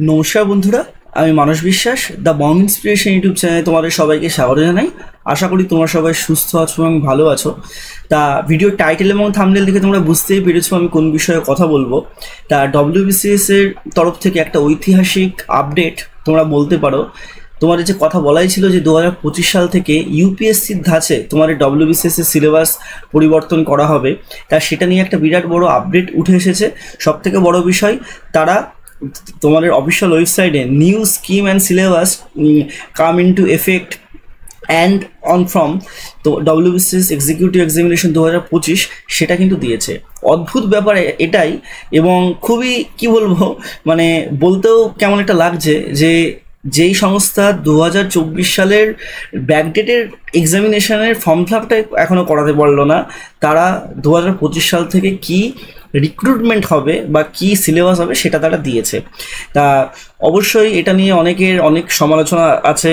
নমস্কার বন্ধুরা, আমি মানস বিশ্বাস দ্য বং ইন্সপিরেশন ইউটিউব চ্যানেলে তোমাদের সবাইকে স্বাগত জানাই। আশা করি তোমরা সবাই সুস্থ আছো এবং ভালো আছো। তা ভিডিও টাইটেল এবং থাম্বনেল দেখে তোমরা বুঝতেই পেরেছো আমি কোন বিষয়ে কথা বলবো। তা ডব্লিউবিসিএস এর তরফ থেকে একটা ঐতিহাসিক আপডেট তোমরা বলতে পারো। তোমাদের যে কথা বলাই ছিল যে 2025 সাল থেকে ইউপিএসসির ধাঁচে তোমাদের ডব্লিউবিসিএস এর সিলেবাস পরিবর্তন করা হবে। তা সেটা নিয়ে একটা বিরাট বড় আপডেট উঠে এসেছে। সবথেকে বড় বিষয়, তারা তোমাদের অফিসিয়াল ওয়েবসাইটে new scheme and syllabus come into effect and on from তো ডব্লিউবিসিএস এক্সিকিউটিভ এক্সামিনেশন 2025 সেটা কিন্তু দিয়েছে। অদ্ভুত ব্যাপার এটাই, এবং খুবই কি বলবো, মানে বলতেও কেমন একটা লাগছে যে যেই সংস্থা 2024 সালের ব্যাকডেটের এক্সামিনেশনের ফর্ম ফিল আপটা এখনও করাতে পারলো না, তারা 2025 সাল থেকে কি রিক্রুটমেন্ট হবে বা কি সিলেবাস হবে সেটা তারা দিয়েছে। তা অবশ্যই এটা নিয়ে অনেক সমালোচনা আছে।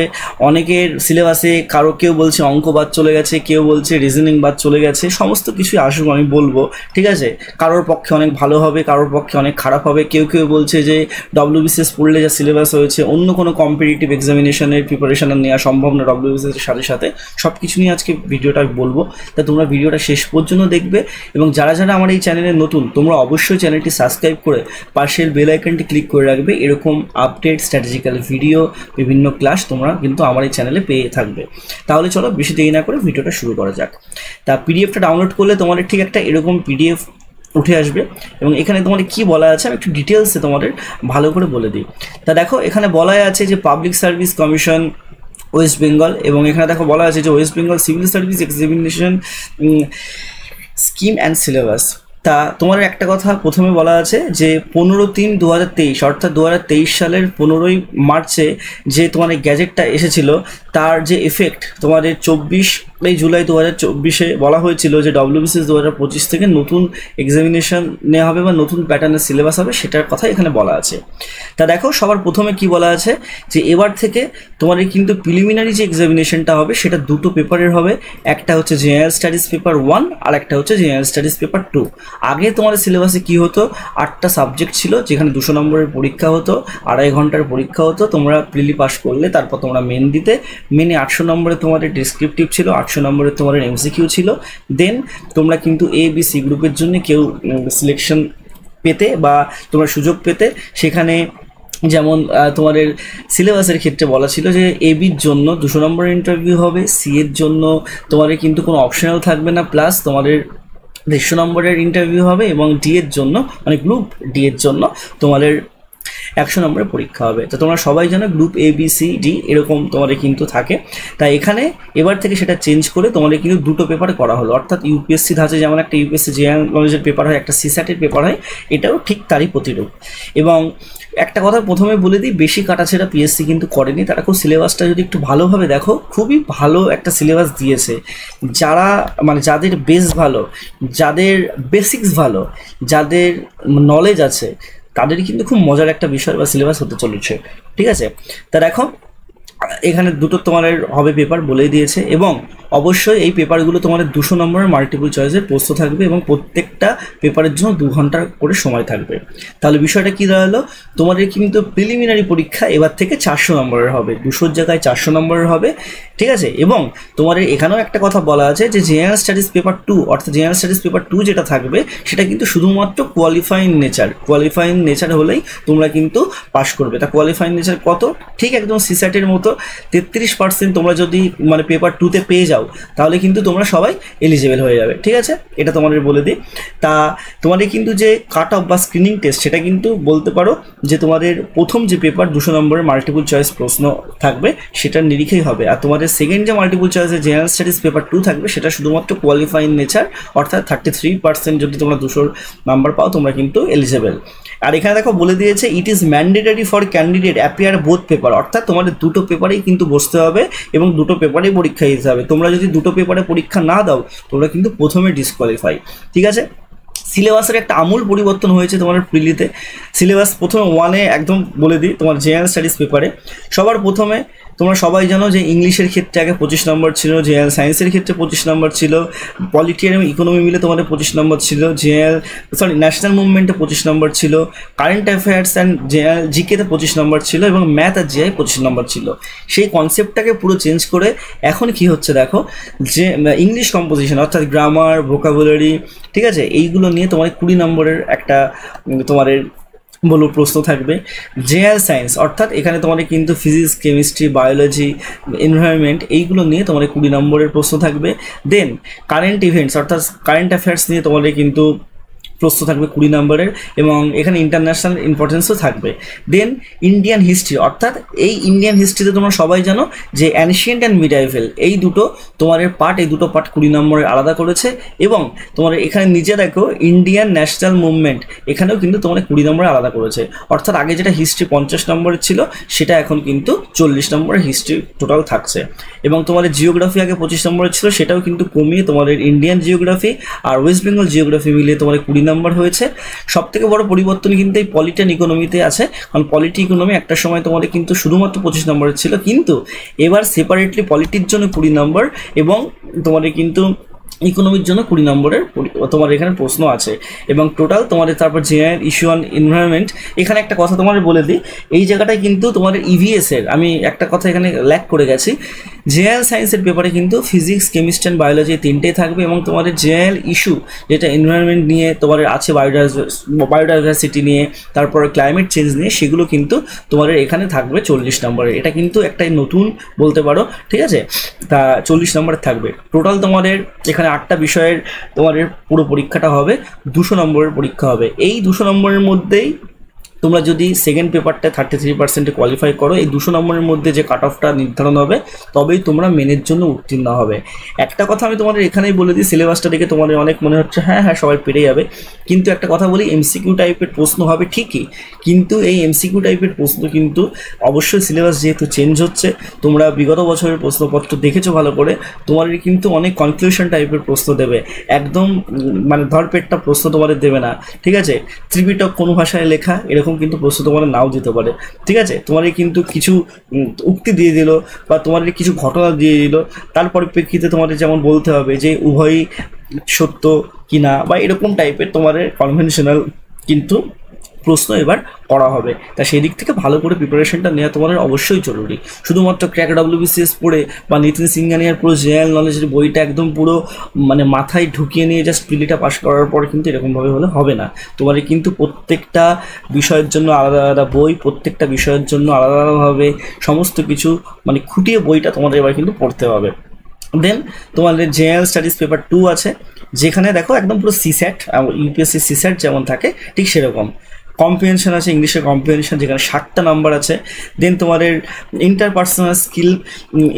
অনেকের সিলেবাসে কেউ বলছে অঙ্ক বাদ চলে গেছে, কেউ বলছে রিজনিং বাদ চলে গেছে। সমস্ত কিছুই আসুক, আমি বলবো, ঠিক আছে। কারোর পক্ষে অনেক ভালো হবে, কারোর পক্ষে অনেক খারাপ হবে। কেউ বলছে যে ডব্লিউবিসিএস পড়লে যা সিলেবাস হয়েছে অন্য কোনো কম্পিটিটিভ এক্সামিনেশনের প্রিপারেশন নেওয়া সম্ভব না ডব্লিউবিসিএস এর সাথে সাথে। সব কিছু নিয়ে আজকে ভিডিওটা বলবো। তা তোমরা ভিডিওটা শেষ পর্যন্ত দেখবে, এবং যারা আমার এই চ্যানেলে নতুন তোমরা অবশ্যই চ্যানেলটি সাবস্ক্রাইব করে পাশের বেল আইকনটি ক্লিক করে রাখবে। এরকম আপডেট, স্ট্র্যাটেজিক্যাল ভিডিও, বিভিন্ন ক্লাস তোমরা কিন্তু আমার এই চ্যানেলে পেয়ে থাকবে। তাহলে চলো বেশি দেরি না করে ভিডিওটা শুরু করা যাক। তা পিডিএফটা ডাউনলোড করলে তোমাদের ঠিক একটা এরকম পিডিএফ উঠে আসবে, এবং এখানে তোমাদের কি বলা আছে আমি একটু ডিটেলসে তোমাদের ভালো করে বলে দিই। তা দেখো, এখানে বলা আছে যে public service commission West Bengal, এবং এখানে দেখো বলা আছে যে West Bengal civil service examination scheme and syllabus. তা তোমার একটা কথা প্রথমে বলা আছে যে 15/3/2023 অর্থাৎ 2023 সালের 15ই মার্চে যে তোমার গ্যাজেটটা এসেছিল তার যে এফেক্ট তোমাদের 24 জুলাই 2024 বলা হয়েছিল যে ডব্লিউবিসিএস 2025 থেকে নতুন এক্সামিনেশন নেওয়া হবে বা নতুন প্যাটার্নের সিলেবাস হবে, সেটার কথা এখানে বলা আছে। তা দেখো, সবার প্রথমে কি বলা আছে যে এবার থেকে তোমাদের কিন্তু প্রিলিমিনারি যে এক্সামিনেশনটা হবে সেটা দুটো পেপারের হবে। একটা হচ্ছে জেনারেল স্টাডিজ পেপার 1 আর একটা হচ্ছে জেনারেল স্টাডিজ পেপার 2। আগে তোমাদের সিলেবাসে কি হতো, 8টা সাবজেক্ট ছিল, যেখানে 200 নম্বরের পরীক্ষা হতো, 2.5 ঘন্টার পরীক্ষা হতো। তোমরা প্রিলি পাস করলে তারপর তোমরা মেন দিতে। মেনে 800 নম্বরে তোমাদের ডেসক্রিপটিভ ছিল, 800 নম্বরে তোমাদের এমসিকিউ ছিল। দেন তোমরা কিন্তু এ বি সি গ্রুপের জন্য কেউ সিলেকশন পেতে বা তোমরা সুযোগ পেতে। সেখানে যেমন তোমাদের সিলেবাসের ক্ষেত্রে বলা ছিল যে এ বির জন্য 200 নম্বরের ইন্টারভিউ হবে, সি এর জন্য তোমাদের কিন্তু কোনো অপশনাল থাকবে না, প্লাস তোমাদের 150 নম্বরের ইন্টারভিউ হবে, এবং ডি এর জন্য মানে গ্রুপ ডি এর জন্য তোমাদের 100 নম্বরের পরীক্ষা হবে। তো তোমরা সবাই জানো group A B C D এরকম তোমাদের কিন্তু থাকে। তাই এখানে এবার থেকে সেটা চেঞ্জ করে তোমাদের কিন্তু দুটো পেপার করা হলো, অর্থাৎ ইউপিএসসি ধাঁচে যেমন একটা ইউপিএসসি জেনারেল নলেজের পেপার হয়, একটা সিস্যাটের পেপার হয়, এটাও ঠিক তারই প্রতিরূপ। এবং একটা কথা প্রথমে বলে দিই, বেশি কাটাছেড়া পিএসসি কিন্তু করেনি। তারা খুব সিলেবাসটা যদি একটু ভালোভাবে দেখো, খুবই ভালো একটা সিলেবাস দিয়েছে। যাদের বেস ভালো, যাদের বেসিক্স ভালো, যাদের নলেজ আছে, তাদের কিন্তু খুব মজার একটা বিষয় বা সিলেবাস হতে চলেছে, ঠিক আছে। তা দেখো, এখানে দুটো তোমাদের হবে পেপার বলেই দিয়েছে, এবং অবশ্যই এই পেপারগুলো তোমাদের 200 নম্বরের মাল্টিপল চয়েসের প্রশ্ন থাকবে, এবং প্রত্যেকটা পেপারের জন্য 2 ঘন্টা করে সময় থাকবে। তাহলে বিষয়টা কী দাঁড়ালো, তোমাদের কিন্তু প্রিলিমিনারি পরীক্ষা এবার থেকে 400 নম্বরের হবে, 200 জায়গায় 400 নম্বরের হবে, ঠিক আছে। এবং তোমাদের এখানেও একটা কথা বলা আছে যে জেনারেল স্টাডিজ পেপার 2 অর্থাৎ জেনারেল স্টাডিজ পেপার 2 যেটা থাকবে সেটা কিন্তু শুধুমাত্র কোয়ালিফাইং নেচার হলেই তোমরা কিন্তু পাশ করবে। তা কোয়ালিফাইং নেচার কত, ঠিক একদম সিস্যাটের মতো 33% তোমরা যদি মানে পেপার 2তে পেয়ে যাও তাহলে কিন্তু তোমরা সবাই এলিজিবল হয়ে যাবে, ঠিক আছে। এটা তোমাদের বলে দিই। তা তোমাদের কিন্তু যে কাট অফ বা স্ক্রিনিং টেস্ট সেটা কিন্তু বলতে পারো যে তোমাদের প্রথম যে পেপার 200 নম্বরের মাল্টিপল চয়েস প্রশ্ন থাকবে সেটার নিরিখেই হবে, আর তোমাদের সেকেন্ড যে মাল্টিপল চয়েসের জেনারেল স্টাডিজ পেপার 2 থাকবে সেটা শুধুমাত্র কোয়ালিফাইং নেচার, অর্থাৎ 33% যদি তোমরা 200 নাম্বার পাও তোমরা কিন্তু এলিজিবল। আর এখানে দেখো বলে দিয়েছে it is mandatory for candidate appear both paper, অর্থাৎ তোমাদের দুটো পেপারেই কিন্তু বসতে হবে এবং দুটো পেপারেই পরীক্ষা দিতে হবে। তোমরা যদি দুটো পেপারে পরীক্ষা না দাও তোমরা কিন্তু প্রথমে ডিসকোয়ালিফাই, ঠিক আছে। সিলেবাসের একটা আমূল পরিবর্তন হয়েছে তোমার প্রিলিতে। সিলেবাস প্রথমে 1-এ একদম বলে দিই, তোমার জেনারেল স্টাডিজ পেপারে সবার প্রথমে তোমরা সবাই জানো যে ইংলিশের ক্ষেত্রে আগে 25 নম্বর ছিল, জেনারেল সায়েন্সের ক্ষেত্রে 25 নম্বর ছিল, পলিটি এবং ইকোনমি মিলে তোমাদের 25 নম্বর ছিল, ন্যাশনাল মুভমেন্টে 25 নম্বর ছিল, কারেন্ট অ্যাফেয়ার্স অ্যান্ড জেনারেল জিকেতে 25 নম্বর ছিল এবং ম্যাথ আর জিআই 25 নম্বর ছিল। সেই কনসেপ্টটাকে পুরো চেঞ্জ করে এখন কি হচ্ছে দেখো, যে ইংলিশ কম্পোজিশন অর্থাৎ গ্রামার, ভোকাবুলারি, ঠিক আছে, এইগুলো নিয়ে তোমার 20 নম্বরের একটা তোমার বলো প্রশ্ন থাকবে। জেনারেল সায়েন্স অর্থাৎ এখানে তোমাদের কিন্তু ফিজিক্স, কেমিস্ট্রি, বায়োলজি, এনভায়রনমেন্ট এইগুলো নিয়ে তোমাদের 20 নম্বরের প্রশ্ন থাকবে। দেন কারেন্ট ইভেন্টস অর্থাৎ কারেন্ট অ্যাফেয়ার্স নিয়ে তোমাদের কিন্তু প্রশ্ন থাকবে 20 নম্বরের এবং এখানে ইন্টারন্যাশনাল ইম্পর্টেন্সও থাকবে। দেন ইন্ডিয়ান হিস্ট্রি অর্থাৎ এই ইন্ডিয়ান হিস্ট্রিতে তোমরা সবাই জানো যে অ্যানশিয়েন্ট অ্যান্ড মিডাইভেল এই দুটো তোমাদের পার্ট, এই দুটো পার্ট 20 নম্বরের আলাদা করেছে এবং তোমার এখানে নিজে দেখো ইন্ডিয়ান ন্যাশনাল মুভমেন্ট এখানেও কিন্তু তোমাদের 20 নম্বরে আলাদা করেছে। অর্থাৎ আগে যেটা হিস্ট্রি 50 নম্বরের ছিল সেটা এখন কিন্তু 40 নম্বরের হিস্ট্রি টোটাল থাকছে। এবং তোমাদের জিওগ্রাফি আগে 25 নম্বরের ছিল, সেটাও কিন্তু কমিয়ে তোমাদের ইন্ডিয়ান জিওগ্রাফি আর ওয়েস্ট বেঙ্গল জিওগ্রাফি মিলিয়ে তোমাদের 20 নম্বর হয়েছে। সব থেকে বড় পরিবর্তন কিন্তু এই পলিটি অ্যান্ড ইকোনমিতে আছে, কারণ পলিটি ইকোনমি একটা সময় তোমাদের কিন্তু শুধুমাত্র 25 নম্বরের ছিল, কিন্তু এবার সেপারেটলি পলিটির জন্য 20 নম্বর এবং তোমাদের কিন্তু ইকোনমির জন্য 20 নম্বরের তোমার এখানে প্রশ্ন আছে। এবং টোটাল তোমাদের তারপর জেনারেল ইস্যু অন এনভায়রনমেন্ট, এখানে একটা কথা তোমাদের বলে দিই, এই জায়গাটায় কিন্তু তোমাদের ইভিএস এর আমি একটা কথা এখানে ল্যাক করে গেছি। জেনারেল সায়েন্সের পেপারে কিন্তু ফিজিক্স, কেমিস্ট্রি অ্যান্ড বায়োলজি তিনটেই থাকবে এবং তোমাদের জেনারেল ইস্যু যেটা এনভায়রনমেন্ট নিয়ে তোমাদের আছে, বায়োডাইভার্সিটি নিয়ে, তারপরে ক্লাইমেট চেঞ্জ নিয়ে, সেগুলো কিন্তু তোমাদের এখানে থাকবে 40 নম্বরের। এটা কিন্তু একটাই নতুন বলতে পারো, ঠিক আছে, তা 40 নম্বরের থাকবে। টোটাল তোমাদের এখানে 8টা বিষয়ের তোমাদের পুরো পরীক্ষাটা হবে, 200 নম্বরের পরীক্ষা হবে। এই 200 নম্বরের মধ্যেই তোমরা যদি সেকেন্ড পেপারটা 33% কোয়ালিফাই করো, এই 200 নম্বরের মধ্যে যে কাট অফটা নির্ধারণ হবে তবেই তোমরা মেনের জন্য উত্তীর্ণ হবে। একটা কথা আমি তোমাদের এখানেই বলে দিই, সিলেবাসটা দেখে তোমাদের অনেক মনে হচ্ছে হ্যাঁ সবাই পেরে যাবে, কিন্তু একটা কথা বলি, এমসিকিউ টাইপের প্রশ্ন হবে ঠিকই, কিন্তু এই এমসিকিউ টাইপের প্রশ্ন কিন্তু অবশ্যই সিলেবাস যেহেতু চেঞ্জ হচ্ছে, তোমরা বিগত বছরের প্রশ্নপত্র দেখেছো ভালো করে, তোমাদের কিন্তু অনেক কনক্লুশন টাইপের প্রশ্ন দেবে, একদম মানে ধরপেটটা প্রশ্ন তোমাদের দেবে না, ঠিক আছে, ত্রিপিটক কোন ভাষায় লেখা এরকম কিন্তু প্রশ্ন তোমাদের নাও দিতে পারে, ঠিক আছে। তোমাদের কিন্তু কিছু উক্তি দিয়ে দিল বা তোমাদের কিছু ঘটনা দিয়ে দিল, তার পরিপ্রেক্ষিতে তোমাদের যেমন বলতে হবে যে উভয়ই সত্য কিনা বা এরকম টাইপের তোমাদের কনভেনশনাল কিন্তু প্রশ্ন এবার করা হবে। তা সেই দিক থেকে ভালো করে প্রিপারেশনটা নেওয়া তোমাদের অবশ্যই জরুরি। শুধুমাত্র ক্র্যাক WBCS পড়ে বা নিতিন সিংহানিয়ার পুরো জেনারেল নলেজের বইটা একদম পুরো মানে মাথায় ঢুকিয়ে নিয়ে জাস্ট প্রিলিটা পাস করার পর কিন্তু এরকমভাবে হলে হবে না। তোমাদের কিন্তু প্রত্যেকটা বিষয়ের জন্য আলাদা আলাদা বই, প্রত্যেকটা বিষয়ের জন্য আলাদা আলাদাভাবে সমস্ত কিছু মানে খুঁটিয়ে বইটা তোমাদের এবার কিন্তু পড়তে হবে। দেন তোমাদের জেনারেল স্টাডিজ পেপার 2 আছে, যেখানে দেখো একদম পুরো সিস্যাট, ইউপিএসসি সিস্যাট যেমন থাকে ঠিক সেরকম। কম্প্রিহেনশন আছে, ইংলিশের কম্প্রিহেনশন, যেখানে 60টা নাম্বার আছে। দেন তোমাদের interpersonal skill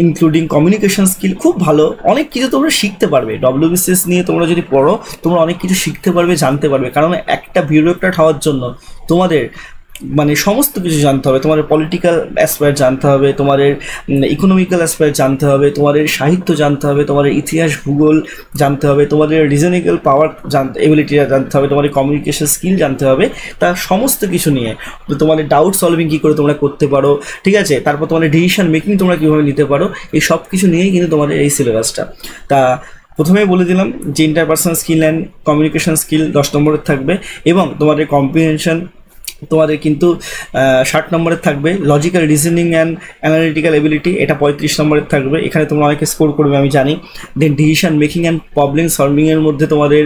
including communication skill, খুব ভালো, অনেক কিছু তোমরা শিখতে পারবে। WBCS নিয়ে তোমরা যদি পড়ো তোমরা অনেক কিছু শিখতে পারবে, জানতে পারবে, কারণ একটা বিউরোক্র্যাট হওয়ার জন্য তোমাদের মানে সমস্ত কিছু জানতে হবে। তোমাদের পলিটিক্যাল অ্যাসপেক্ট জানতে হবে, তোমাদের ইকোনমিক্যাল অ্যাসপেক্ট জানতে হবে, তোমাদের সাহিত্য জানতে হবে, তোমাদের ইতিহাস ভূগোল জানতে হবে, তোমাদের রিজনিক্যাল পাওয়ার এবিলিটিটা জানতে হবে, তোমাদের কমিউনিকেশন স্কিল জানতে হবে। তা সমস্ত কিছু নিয়ে তোমাদের ডাউট সলভিং কী করে তোমরা করতে পারো, ঠিক আছে, তারপর তোমাদের ডিসিশন মেকিং তোমরা কীভাবে নিতে পারো, এই সব কিছু নিয়েই কিন্তু তোমাদের এই সিলেবাসটা। তা প্রথমেই বলে দিলাম যে interpersonal skill and communication skill 10 নম্বরের থাকবে এবং তোমাদের কম্প্রিহেনশন তোমাদের কিন্তু 60 নম্বরের থাকবে। Logical reasoning and analytical ability এটা 35 নম্বরের থাকবে, এখানে তোমরা অনেকে স্কোর করবে আমি জানি। দেন ডিসিশন মেকিং অ্যান্ড প্রবলেম সলভিংয়ের মধ্যে তোমাদের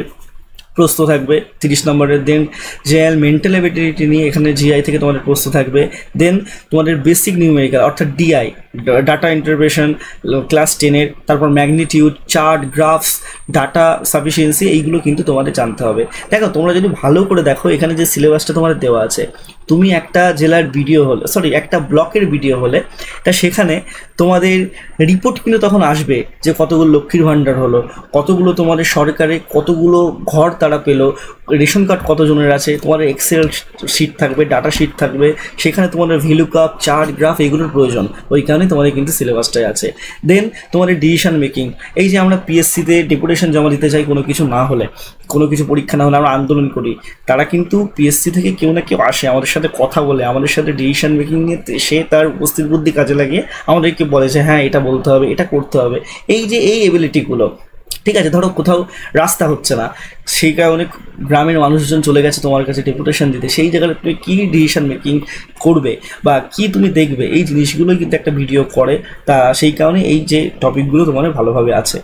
প্রশ্ন থাকবে 30 নম্বরের। দেন জেনারেল মেন্টাল অ্যাবিলিটি নিয়ে এখানে জিআই থেকে তোমাদের প্রশ্ন থাকবে। দেন তোমাদের বেসিক নিউমেরিক্যাল অর্থাৎ ডিআই, ডাটা ইন্টারপ্রেশন ক্লাস 10-এর, তারপর magnitude, chart, graphs, data sufficiency, এইগুলো কিন্তু তোমাদের জানতে হবে। দেখো তোমরা যদি ভালো করে দেখো এখানে যে সিলেবাসটা তোমাদের দেওয়া আছে, তুমি একটা জেলার ভিডিও হলে একটা ব্লকের ভিডিও হলে তা সেখানে তোমাদের রিপোর্ট কিন্তু তখন আসবে যে কতগুলো লক্ষ্মীর ভাণ্ডার হলো, কতগুলো তোমাদের সরকারে কতগুলো ঘর তারা পেলো, রেশন কার্ড কতজনের আছে, তোমাদের এক্সেল শিট থাকবে, ডাটা শিট থাকবে, সেখানে তোমাদের ভ্যালু কাপ, চার্ট, গ্রাফ এগুলোর প্রয়োজন। ওই কারণে মানে তোমাদের কিন্তু সিলেবাসটাই আছে। দেন তোমাদের ডিসিশন মেকিং, এই যে আমরা পিএসসিতে ডেপুটেশন জমা দিতে চাই কোনো কিছু না হলে, কোনো কিছু পরীক্ষা না হলে আমরা আন্দোলন করি, তারা কিন্তু পিএসসি থেকে কেউ না কেউ আসে আমাদের সাথে কথা বলে, আমাদের সাথে ডিসিশন মেকিং নিয়ে সে তার উপস্থিত বুদ্ধি কাজে লাগিয়ে আমাদেরকে বলে যে হ্যাঁ এটা বলতে হবে, এটা করতে হবে। এই যে এই এবিলিটিগুলো, ঠিক আছে, ধরো কোথাও রাস্তা হচ্ছে না, সেই কারণে গ্রামের মানুষজন চলে গেছে তোমার কাছে ডেপুটেশন দিতে, সেই জায়গায় তুমি কী ডিসিশন মেকিং করবে বা কি তুমি দেখবে, এই জিনিসগুলোই কিন্তু একটা ভিডিও করে। তা সেই কারণে এই যে টপিকগুলো তোমার ভালোভাবে আছে।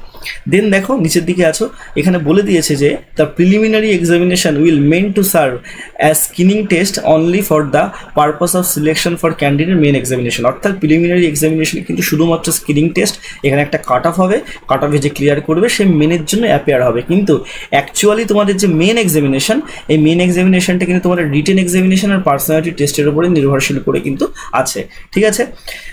দেন দেখো নিচের দিকে আছো, এখানে বলে দিয়েছে যে the preliminary examination will mean to serve as screening test only for the purpose of selection for candidate main examination. অর্থাৎ প্রিলিমিনারি এক্সামিনেশন কিন্তু শুধুমাত্র স্ক্রিনিং টেস্ট, এখানে একটা কাট অফ হবে, কাট অফে যে ক্লিয়ার করবে সে মেনের জন্য অ্যাপিয়ার হবে। কিন্তু অ্যাকচুয়ালি তোমাদের যে মেন এক্সামিনেশন, এই মেন এক্সামিনেশনটা কিন্তু তোমাদের রিটেন এক্সামিনেশন আর পার্সোনালিটি টেস্টের উপরে নির্ভরশীল করে কিন্তু আছে, ঠিক আছে।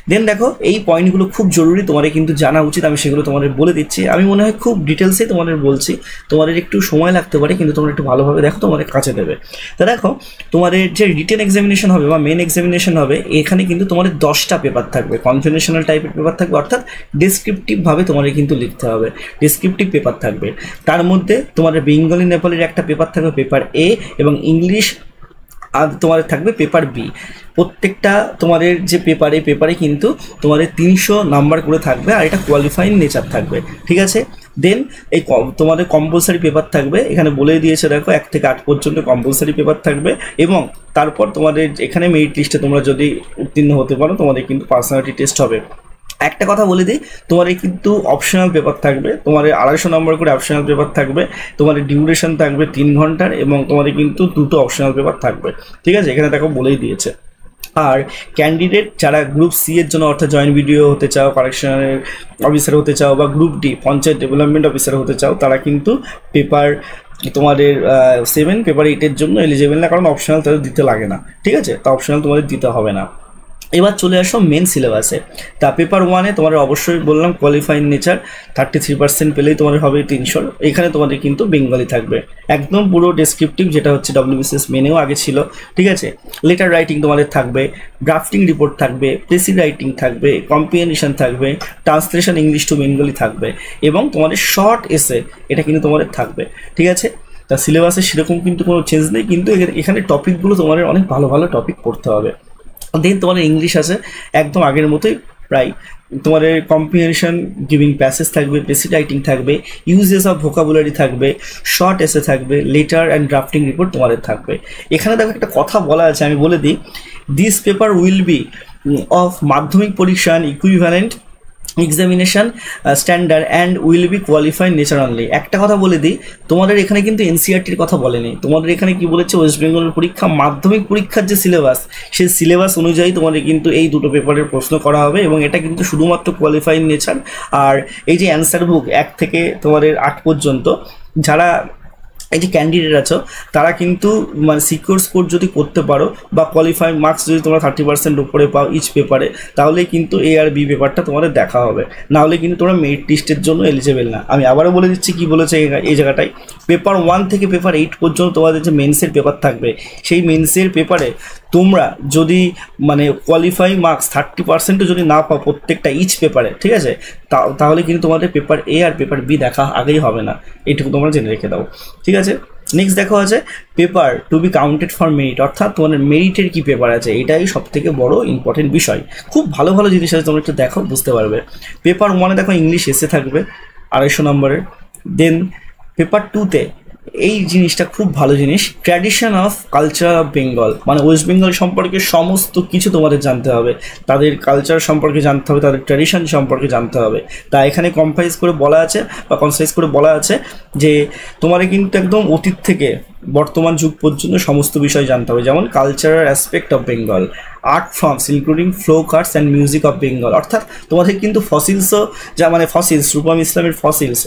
দেন দেখো এই পয়েন্টগুলো খুব জরুরি, তোমাদের কিন্তু জানা উচিত, আমি সেগুলো তোমাদের বলে দিচ্ছি। আমি মনে হয় খুব ডিটেলসে তোমাদের বলছি, তোমাদের একটু সময় লাগতে পারে, কিন্তু তোমরা একটু ভালোভাবে দেখো, তোমাদের কাছে দেবে। তা দেখো তোমাদের যে রিটেন এক্সামিনেশন হবে বা মেন এক্সামিনেশন হবে, এখানে কিন্তু তোমাদের 10টা পেপার থাকবে, কনভেনশনাল টাইপের পেপার থাকবে, অর্থাৎ ডেসক্রিপটিভভাবে তোমাদের কিন্তু লিখতে হবে, ডেসক্রিপটিভ পেপার থাকবে। তার মধ্যে তোমাদের বেঙ্গলি নেপালের একটা পেপার থাকবে পেপার এ, এবং ইংলিশ আর তোমাদের থাকবে পেপার বি। প্রত্যেকটা তোমাদের যে পেপারে কিন্তু তোমাদের 300 নাম্বার করে থাকবে, আর এটা কোয়ালিফাইং নেচার থাকবে, ঠিক আছে। দেন এই তোমাদের কম্পালসারি পেপার থাকবে, এখানে বলে দিয়েছে দেখো 1 থেকে 8 পর্যন্ত কম্পালসারি পেপার থাকবে, এবং তারপর তোমাদের এখানে মেরিট লিস্টে তোমরা যদি উত্তীর্ণ হতে পারো তোমাদের কিন্তু পার্সোনালিটি টেস্ট হবে। একটা কথা বলে দিই, তোমাদের কিন্তু অপশনাল পেপার থাকবে, তোমাদের 250 নম্বর করে অপশনাল পেপার থাকবে, তোমাদের ডিউরেশন থাকবে 3 ঘন্টার, এবং তোমাদের কিন্তু 2টো অপশনাল পেপার থাকবে, ঠিক আছে, এখানে দেখো বলেই দিয়েছে। আর ক্যান্ডিডেট যারা গ্রুপ সি এর জন্য অর্থাৎ জয়েন্ট ভিডিও হতে চাও, কারেকশনের অফিসার হতে চাও, বা group D panchayat development officer হতে চাও, তারা কিন্তু পেপার তোমাদের 7 পেপার 8-এর জন্য এলিজিবল না, কারণ অপশনাল তাদের দিতে লাগে না, ঠিক আছে, তা অপশনাল তোমাদের দিতে হবে না। এবার চলে আসো মেন সিলেবাসে। তা পেপার 1-এ তোমাদের অবশ্যই বললাম কোয়ালিফাইং নেচার 33% পেলেই তোমাদের হবে 300। এখানে তোমাদের কিন্তু বেঙ্গলি থাকবে, একদম পুরো ডেসক্রিপটিভ, যেটা হচ্ছে WBCS মেনেও আগে ছিল, ঠিক আছে। লেটার রাইটিং তোমাদের থাকবে, ড্রাফটিং রিপোর্ট থাকবে, প্রেসি রাইটিং থাকবে, কম্প্রিহেনশন থাকবে, ট্রান্সলেশন ইংলিশ টু বেঙ্গলি থাকবে, এবং তোমাদের শর্ট এসে এটা কিন্তু তোমাদের থাকবে, ঠিক আছে। তা সিলেবাসে সেরকম কিন্তু কোনো চেঞ্জ নেই, কিন্তু এখানে টপিকগুলো তোমাদের অনেক ভালো ভালো টপিক পড়তে হবে। দেন তোমাদের ইংলিশ আছে একদম আগের মতোই প্রায়, তোমাদের কম্প্রিহেনশন গিভিং প্যাসেজ থাকবে, প্রেসি রাইটিং থাকবে, ইউজেস অফ ভোকাবুলারি থাকবে, শর্ট এসে থাকবে, লেটার অ্যান্ড ড্রাফটিং রিপোর্ট তোমাদের থাকবে। এখানে দেখো একটা কথা বলা আছে, আমি বলে দিই, this paper will B of মাধ্যমিক পরীক্ষা equivalent examination standard and will be qualified nature only. একটা কথা বলে দিই, তোমাদের এখানে কিন্তু এনসিআরটির কথা বলেনি, তোমাদের এখানে কি বলেছে, ওয়েস্ট বেঙ্গলের পরীক্ষা মাধ্যমিক পরীক্ষার যে সিলেবাস, সেই সিলেবাস অনুযায়ী তোমাদের কিন্তু এই দুটো পেপারের প্রশ্ন করা হবে, এবং এটা কিন্তু শুধুমাত্র কোয়ালিফাইড নেচার। আর এই যে অ্যান্সার বুক 1 থেকে তোমাদের 8 পর্যন্ত যারা এই যে ক্যান্ডিডেট আছো, তারা কিন্তু মানে সিকিউর স্কোর যদি করতে পারো বা কোয়ালিফাইং মার্কস যদি তোমরা 30% উপরে পাও ইচ পেপারে, তাহলে কিন্তু এ আর বি পেপারটা তোমাদের দেখা হবে, নাহলে কিন্তু তোমরা মেরিট লিস্টের জন্য এলিজেবল না। আমি আবারও বলে দিচ্ছি কি বলেছে এই জায়গাটায়, পেপার 1 থেকে পেপার 8 পর্যন্ত তোমাদের যে মেন্সের পেপার থাকবে, সেই মেন্সের পেপারে তোমরা যদি মানে কোয়ালিফাই মার্কস 30%ও যদি না পাও প্রত্যেকটা ইচ পেপারে, ঠিক আছে, তাহলে কিন্তু তোমাদের পেপার এ আর পেপার বি দেখা আগেই হবে না, এইটুকু তোমরা জেনে রেখে দাও, ঠিক আছে। নেক্সট দেখো আছে paper to be counted for merit, অর্থাৎ তোমাদের মেরিটের কি পেপার আছে, এটাই সব থেকে বড় ইম্পর্টেন্ট বিষয়। খুব ভালো ভালো জিনিস আছে, তোমরা একটু দেখো বুঝতে পারবে। পেপার 1-এ দেখো ইংলিশ এসে থাকবে 250 নম্বরের। দেন পেপার 2-তে এই জিনিসটা খুব ভালো জিনিস, tradition of culture of Bengal, মানে ওয়েস্ট বেঙ্গল সম্পর্কে সমস্ত কিছু তোমাদের জানতে হবে, তাদের কালচার সম্পর্কে জানতে হবে, তাদের ট্র্যাডিশন সম্পর্কে জানতে হবে। তা এখানে কনসাইজ করে বলা আছে যে তোমাদের কিন্তু একদম অতীত থেকে বর্তমান যুগ পর্যন্ত সমস্ত বিষয় জানতে হবে, যেমন cultural aspect of Bengal, art forms including folk arts and music of Bengal. অর্থাৎ তোমাদের কিন্তু ফসিলসও, যা মানে ফসিলস, রূপম ইসলামের ফসিলস,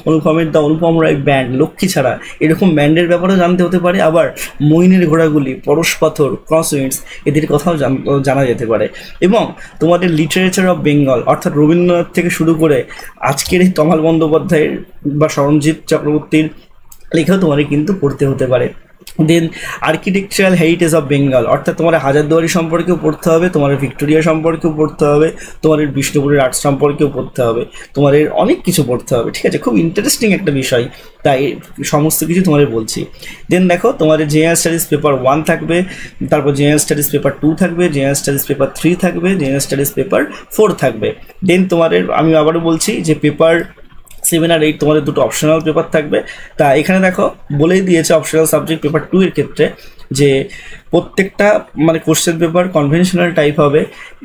অনুপমের the Anupam Roy band, Lakkhichhara, এরকম ব্যান্ডের ব্যাপারেও জানতে হতে পারে। আবার মইনের ঘোড়াগুলি, পরশ পাথর, ক্রসউইন্ডস, এদের কথাও জানা যেতে পারে। এবং তোমাদের লিটারেচার অফ বেঙ্গল, অর্থাৎ রবীন্দ্রনাথ থেকে শুরু করে আজকের এই তমাল বন্দ্যোপাধ্যায়ের বা সরঞ্জিৎ চক্রবর্তীর লেখাও তোমাদের কিন্তু পড়তে হতে পারে। দেন আর্কিটেকচারাল হেরিটেজ অফ বেঙ্গল, অর্থাৎ তোমার হাজারদুয়ারি সম্পর্কেও পড়তে হবে, তোমার ভিক্টোরিয়া সম্পর্কেও পড়তে হবে, তোমার বিষ্ণুপুরের আর্ট সম্পর্কেও পড়তে হবে, তোমার অনেক কিছু পড়তে হবে, ঠিক আছে? খুব ইন্টারেস্টিং একটা বিষয়, তাই সমস্ত কিছু তোমাদের বলছি। দেন দেখো তোমাদের জেনারেল স্টাডিজ পেপার 1 থাকবে, তারপর জেনারেল স্টাডিজ পেপার 2 থাকবে, জেনারেল স্টাডিজ পেপার 3 থাকবে, জেনারেল স্টাডিজ পেপার 4 থাকবে। দেন তোমাদের আমি আবারও বলছি যে পেপার 7 আর 8 তোমাদের দুটো অপশনাল পেপার থাকবে। তা এখানে দেখো বলেই দিয়েছে অপশনাল সাবজেক্ট পেপার 2 এর ক্ষেত্রে যে প্রত্যেকটা মানে কোশ্চেন পেপার কনভেনশনাল টাইপ হবে,